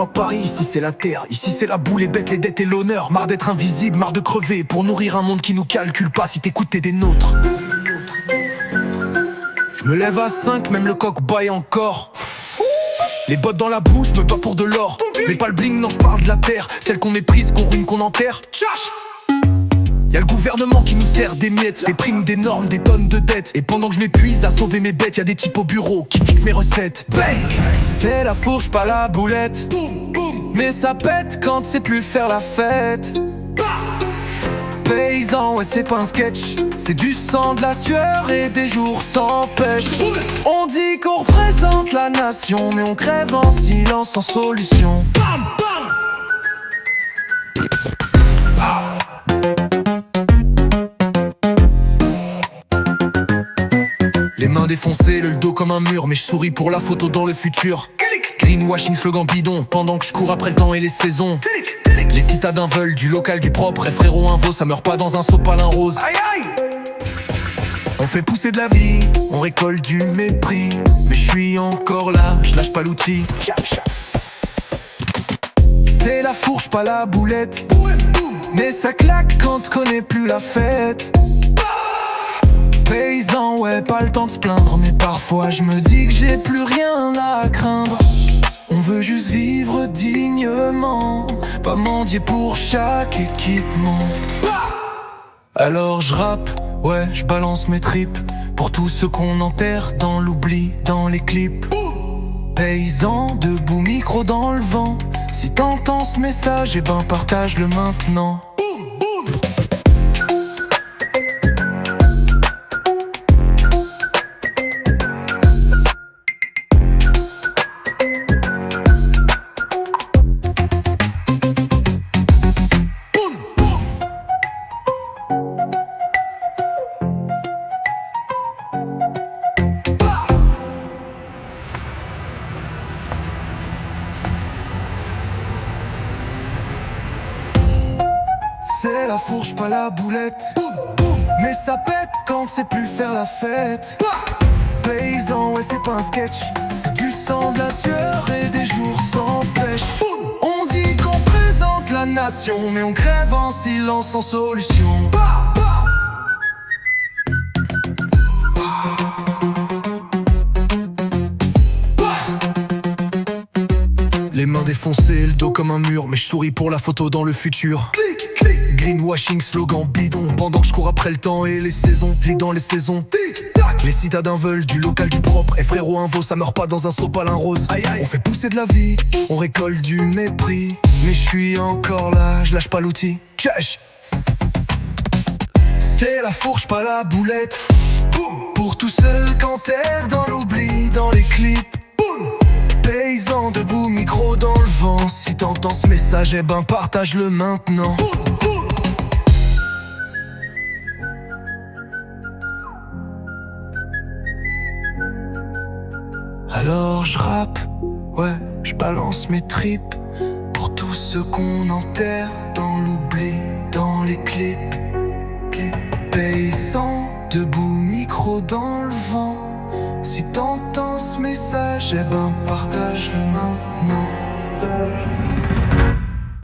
pas Paris, ici c'est la terre. Ici c'est la boue, les bêtes, les dettes et l'honneur. Marre d'être invisible, marre de crever pour nourrir un monde qui nous calcule pas. Si t'écoutes t'es des nôtres. Je me lève à 5, même le coq baille encore. Les bottes dans la bouche, me bats pour de l'or. Mais pas le bling, non je parle de la terre. Celle qu'on méprise, qu'on ruine, qu'on enterre. Y'a le gouvernement qui nous sert des miettes, des primes, des normes, des tonnes de dettes. Et pendant que je m'épuise à sauver mes bêtes, y'a des types au bureau qui fixent mes recettes. Bang! C'est la fourche, pas la boulette. Mais ça pète quand c'est plus faire la fête. Paysan, ouais c'est pas un sketch. C'est du sang, de la sueur et des jours sans pêche. On dit qu'on représente la nation, mais on crève en silence, sans solution. Les mains défoncées, le dos comme un mur, mais je souris pour la photo dans le futur. Greenwashing, slogan bidon, pendant que je cours après le temps et les saisons. Les citadins veulent du local, du propre, et frérot un veau, ça meurt pas dans un sopalin rose. On fait pousser de la vie, on récolte du mépris. Mais je suis encore là, je lâche pas l'outil. C'est la fourche, pas la boulette. Mais ça claque quand connaît plus la fête. Paysan, ouais, pas le temps de se plaindre. Mais parfois je me dis que j'ai plus rien à craindre. On veut juste vivre dignement, pas mendier pour chaque équipement. Alors je rappe, ouais, je balance mes tripes pour tous ceux qu'on enterre dans l'oubli, dans les clips. Paysan, debout, micro dans le vent. Si t'entends ce message, eh ben partage-le maintenant. C'est la fourche, pas la boulette. Mais ça pète quand c'est plus faire la fête. Paysan, ouais c'est pas un sketch. C'est du sang, de la sueur et des jours sans pêche. On dit qu'on présente la nation, mais on crève en silence sans solution. Les mains défoncées, le dos comme un mur, mais je souris pour la photo dans le futur. Greenwashing, slogan bidon, pendant que je cours après le temps et les saisons. Lis dans les saisons. Les citadins veulent du local, du propre. Et frérot un veau, ça meurt pas dans un sopalin rose. On fait pousser de la vie, on récolte du mépris. Mais je suis encore là, je lâche pas l'outil. Cash. C'est la fourche, pas la boulette. Pour tous ceux qu'enterrent dans l'oubli, dans les clips. Paysan debout, micro dans le vent. Si t'entends ce message, eh ben partage-le maintenant. Alors je rappe, ouais, je balance mes tripes pour tous ceux qu'on enterre dans l'oubli, dans les clips. Paysan debout, micro dans le vent. Si t'entends ce message, eh ben partage-le maintenant.